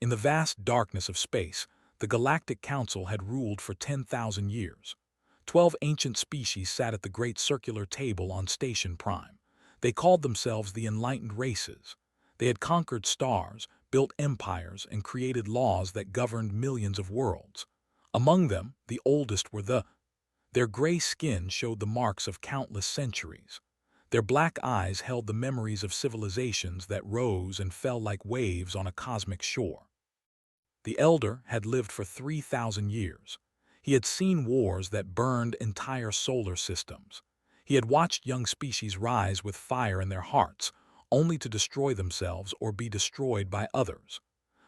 In the vast darkness of space, the Galactic Council had ruled for 10,000 years. 12 ancient species sat at the great circular table on Station Prime. They called themselves the Enlightened Races. They had conquered stars, built empires, and created laws that governed millions of worlds. Among them, the oldest were their gray skin showed the marks of countless centuries. Their black eyes held the memories of civilizations that rose and fell like waves on a cosmic shore. The elder had lived for 3,000 years. He had seen wars that burned entire solar systems. He had watched young species rise with fire in their hearts, only to destroy themselves or be destroyed by others.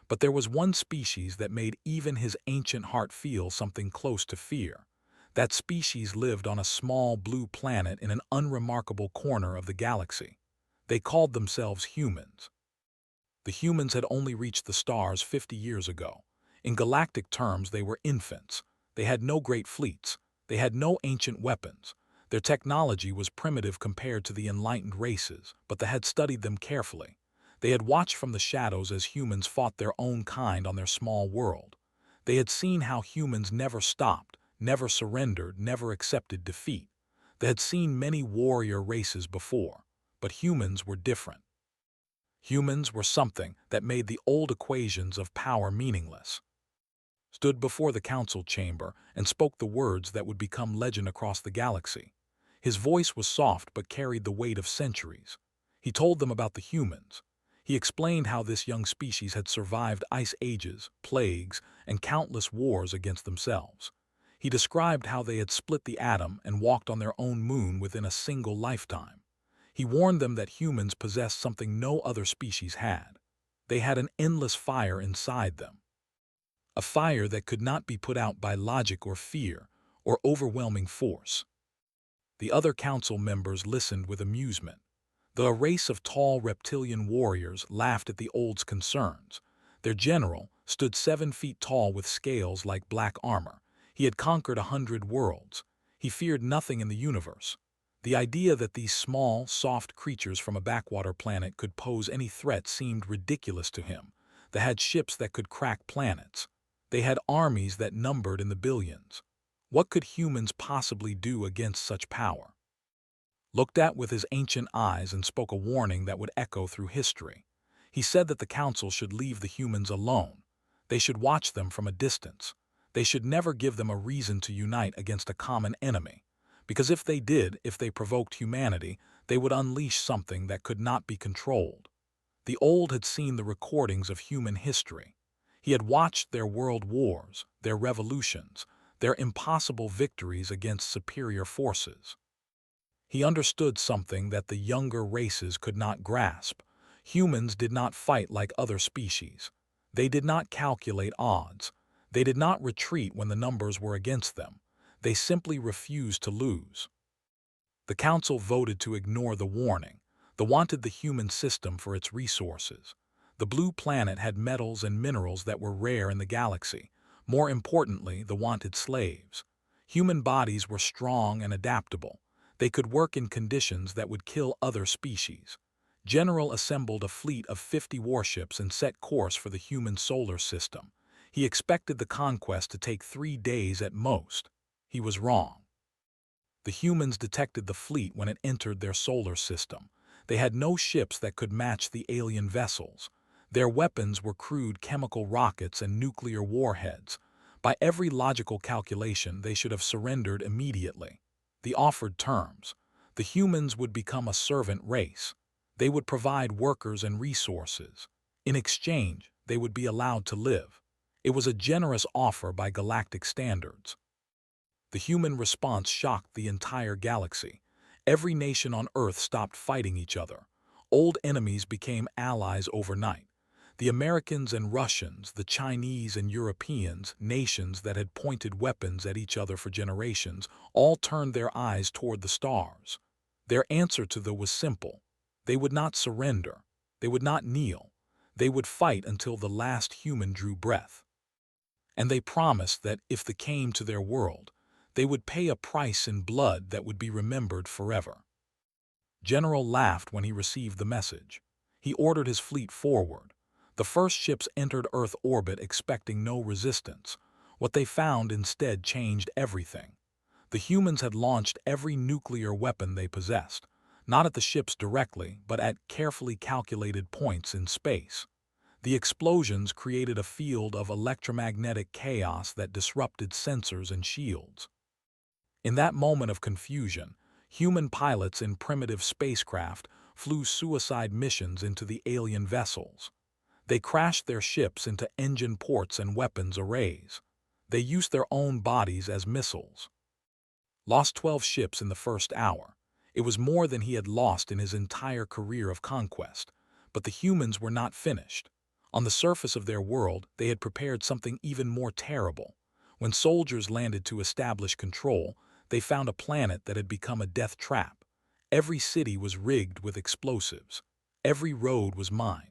But there was one species that made even his ancient heart feel something close to fear. That species lived on a small blue planet in an unremarkable corner of the galaxy. They called themselves humans. The humans had only reached the stars 50 years ago. In galactic terms, they were infants. They had no great fleets. They had no ancient weapons. Their technology was primitive compared to the enlightened races, but they had studied them carefully. They had watched from the shadows as humans fought their own kind on their small world. They had seen how humans never stopped, never surrendered, never accepted defeat. They had seen many warrior races before, but humans were different. Humans were something that made the old equations of power meaningless. Stood before the council chamber and spoke the words that would become legend across the galaxy. His voice was soft but carried the weight of centuries. He told them about the humans. He explained how this young species had survived ice ages, plagues, and countless wars against themselves. He described how they had split the atom and walked on their own moon within a single lifetime. He warned them that humans possessed something no other species had. They had an endless fire inside them. A fire that could not be put out by logic or fear or overwhelming force. The other council members listened with amusement. The race of tall reptilian warriors laughed at the old's concerns. Their general stood 7 feet tall with scales like black armor. He had conquered 100 worlds. He feared nothing in the universe. The idea that these small, soft creatures from a backwater planet could pose any threat seemed ridiculous to him. They had ships that could crack planets. They had armies that numbered in the billions. What could humans possibly do against such power? Looked at with his ancient eyes and spoke a warning that would echo through history. He said that the council should leave the humans alone. They should watch them from a distance. They should never give them a reason to unite against a common enemy. Because if they provoked humanity, they would unleash something that could not be controlled. The old had seen the recordings of human history. He had watched their world wars, their revolutions, their impossible victories against superior forces. He understood something that the younger races could not grasp. Humans did not fight like other species. They did not calculate odds. They did not retreat when the numbers were against them. They simply refused to lose. The council voted to ignore the warning. They wanted the human system for its resources. The blue planet had metals and minerals that were rare in the galaxy. More importantly, they wanted slaves. Human bodies were strong and adaptable. They could work in conditions that would kill other species. General assembled a fleet of 50 warships and set course for the human solar system. He expected the conquest to take 3 days at most. He was wrong. The humans detected the fleet when it entered their solar system. They had no ships that could match the alien vessels. Their weapons were crude chemical rockets and nuclear warheads. By every logical calculation, they should have surrendered immediately. The offered terms: the humans would become a servant race. They would provide workers and resources. In exchange, they would be allowed to live. It was a generous offer by galactic standards. The human response shocked the entire galaxy. Every nation on Earth stopped fighting each other. Old enemies became allies overnight. The Americans and Russians, the Chinese and Europeans, nations that had pointed weapons at each other for generations, all turned their eyes toward the stars. Their answer to them was simple. They would not surrender. They would not kneel. They would fight until the last human drew breath. And they promised that if they came to their world, they would pay a price in blood that would be remembered forever. General laughed when he received the message. He ordered his fleet forward. The first ships entered Earth orbit expecting no resistance. What they found instead changed everything. The humans had launched every nuclear weapon they possessed, not at the ships directly, but at carefully calculated points in space. The explosions created a field of electromagnetic chaos that disrupted sensors and shields. In that moment of confusion, human pilots in primitive spacecraft flew suicide missions into the alien vessels. They crashed their ships into engine ports and weapons arrays. They used their own bodies as missiles. Lost 12 ships in the first hour. It was more than he had lost in his entire career of conquest. But the humans were not finished. On the surface of their world, they had prepared something even more terrible. When soldiers landed to establish control, they found a planet that had become a death trap. Every city was rigged with explosives. Every road was mined.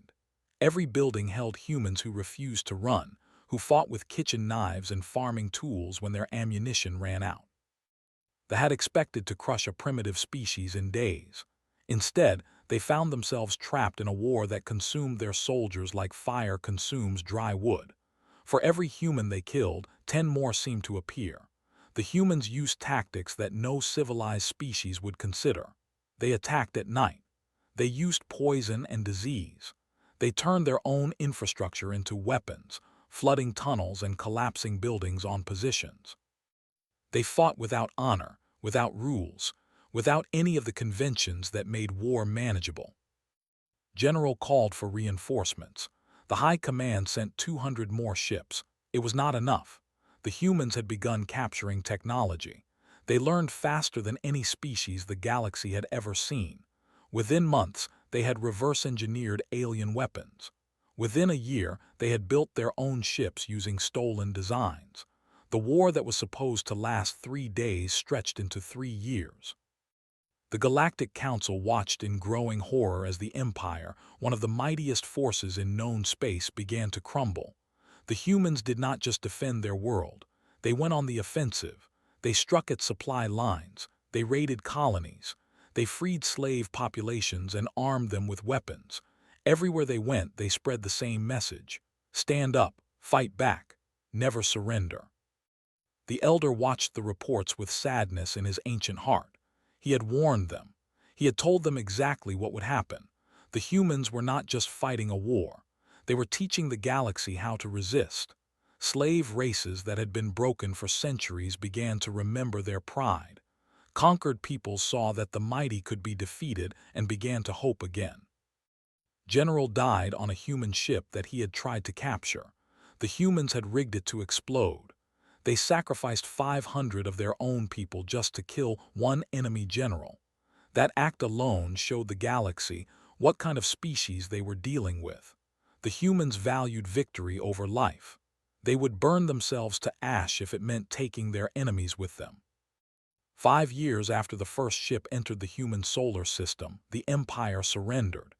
Every building held humans who refused to run, who fought with kitchen knives and farming tools when their ammunition ran out. They had expected to crush a primitive species in days. Instead, they found themselves trapped in a war that consumed their soldiers like fire consumes dry wood. For every human they killed, 10 more seemed to appear. The humans used tactics that no civilized species would consider. They attacked at night. They used poison and disease. They turned their own infrastructure into weapons, flooding tunnels and collapsing buildings on positions. They fought without honor, without rules, without any of the conventions that made war manageable. General called for reinforcements. The High Command sent 200 more ships. It was not enough. The humans had begun capturing technology. They learned faster than any species the galaxy had ever seen. Within months, they had reverse-engineered alien weapons. Within a year, they had built their own ships using stolen designs. The war that was supposed to last 3 days stretched into 3 years. The Galactic Council watched in growing horror as the Empire, one of the mightiest forces in known space, began to crumble. The humans did not just defend their world. They went on the offensive. They struck at supply lines. They raided colonies. They freed slave populations and armed them with weapons. Everywhere they went, they spread the same message: stand up, fight back, never surrender. The elder watched the reports with sadness in his ancient heart. He had warned them. He had told them exactly what would happen. The humans were not just fighting a war. They were teaching the galaxy how to resist. Slave races that had been broken for centuries began to remember their pride. Conquered peoples saw that the mighty could be defeated and began to hope again. General died on a human ship that he had tried to capture. The humans had rigged it to explode. They sacrificed 500 of their own people just to kill one enemy general. That act alone showed the galaxy what kind of species they were dealing with. The humans valued victory over life. They would burn themselves to ash if it meant taking their enemies with them. 5 years after the first ship entered the human solar system, the Empire surrendered.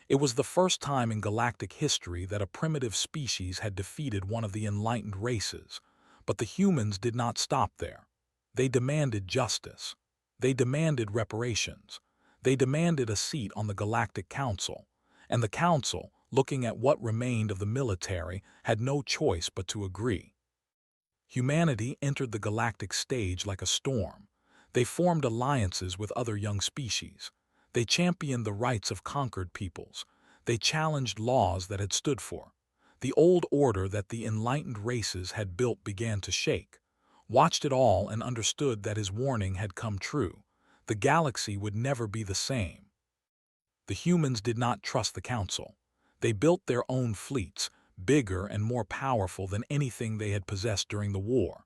It was the first time in galactic history that a primitive species had defeated one of the enlightened races. But the humans did not stop there. They demanded justice. They demanded reparations. They demanded a seat on the Galactic Council. And the Council, looking at what remained of the military, had no choice but to agree. Humanity entered the galactic stage like a storm. They formed alliances with other young species. They championed the rights of conquered peoples. They challenged laws that had stood for. The old order that the enlightened races had built began to shake. Watched it all and understood that his warning had come true. The galaxy would never be the same. The humans did not trust the Council. They built their own fleets, bigger and more powerful than anything they had possessed during the war.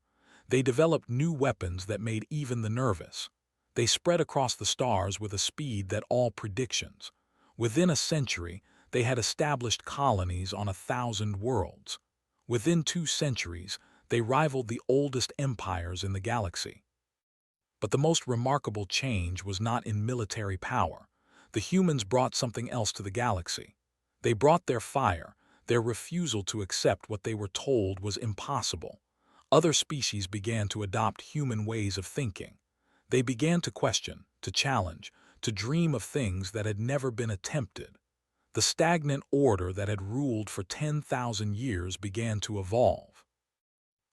They developed new weapons that made even the nervous. They spread across the stars with a speed that all predictions. Within a century, they had established colonies on 1,000 worlds. Within 2 centuries, they rivaled the oldest empires in the galaxy. But the most remarkable change was not in military power. The humans brought something else to the galaxy. They brought their fire, their refusal to accept what they were told was impossible. Other species began to adopt human ways of thinking. They began to question, to challenge, to dream of things that had never been attempted. The stagnant order that had ruled for 10,000 years began to evolve.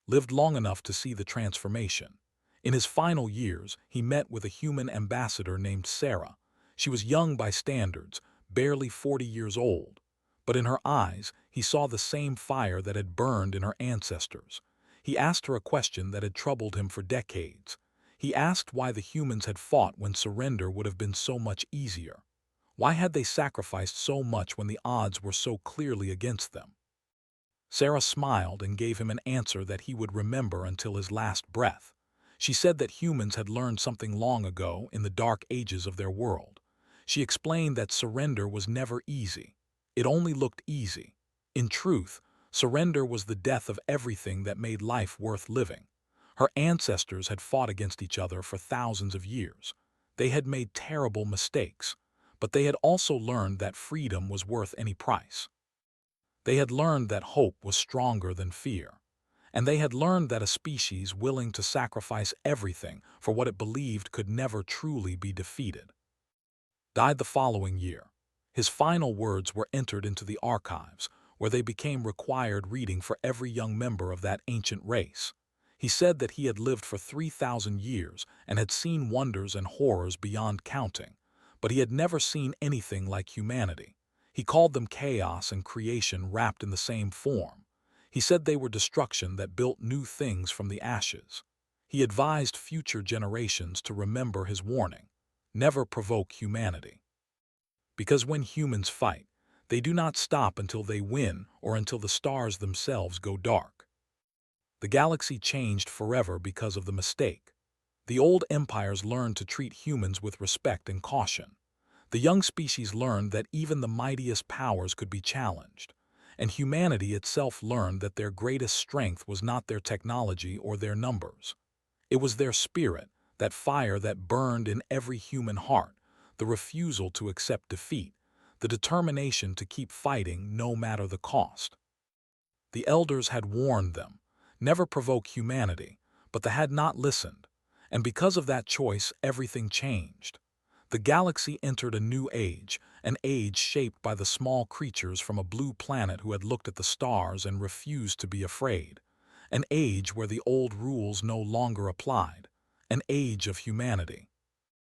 Lived long enough to see the transformation. In his final years, he met with a human ambassador named Sarah. She was young by standards, barely 40 years old. But in her eyes, he saw the same fire that had burned in her ancestors. He asked her a question that had troubled him for decades. He asked why the humans had fought when surrender would have been so much easier. Why had they sacrificed so much when the odds were so clearly against them? Sarah smiled and gave him an answer that he would remember until his last breath. She said that humans had learned something long ago in the dark ages of their world. She explained that surrender was never easy. It only looked easy. In truth, surrender was the death of everything that made life worth living. Her ancestors had fought against each other for thousands of years. They had made terrible mistakes, but they had also learned that freedom was worth any price. They had learned that hope was stronger than fear, and they had learned that a species willing to sacrifice everything for what it believed could never truly be defeated. Died the following year. His final words were entered into the archives, where they became required reading for every young member of that ancient race. He said that he had lived for 3,000 years and had seen wonders and horrors beyond counting, but he had never seen anything like humanity. He called them chaos and creation wrapped in the same form. He said they were destruction that built new things from the ashes. He advised future generations to remember his warning: never provoke humanity. Because when humans fight, they do not stop until they win or until the stars themselves go dark. The galaxy changed forever because of the mistake. The old empires learned to treat humans with respect and caution. The young species learned that even the mightiest powers could be challenged, and humanity itself learned that their greatest strength was not their technology or their numbers. It was their spirit, that fire that burned in every human heart, the refusal to accept defeat, the determination to keep fighting no matter the cost. The elders had warned them, never provoke humanity, but they had not listened, and because of that choice, everything changed. The galaxy entered a new age, an age shaped by the small creatures from a blue planet who had looked at the stars and refused to be afraid. An age where the old rules no longer applied. An age of humanity.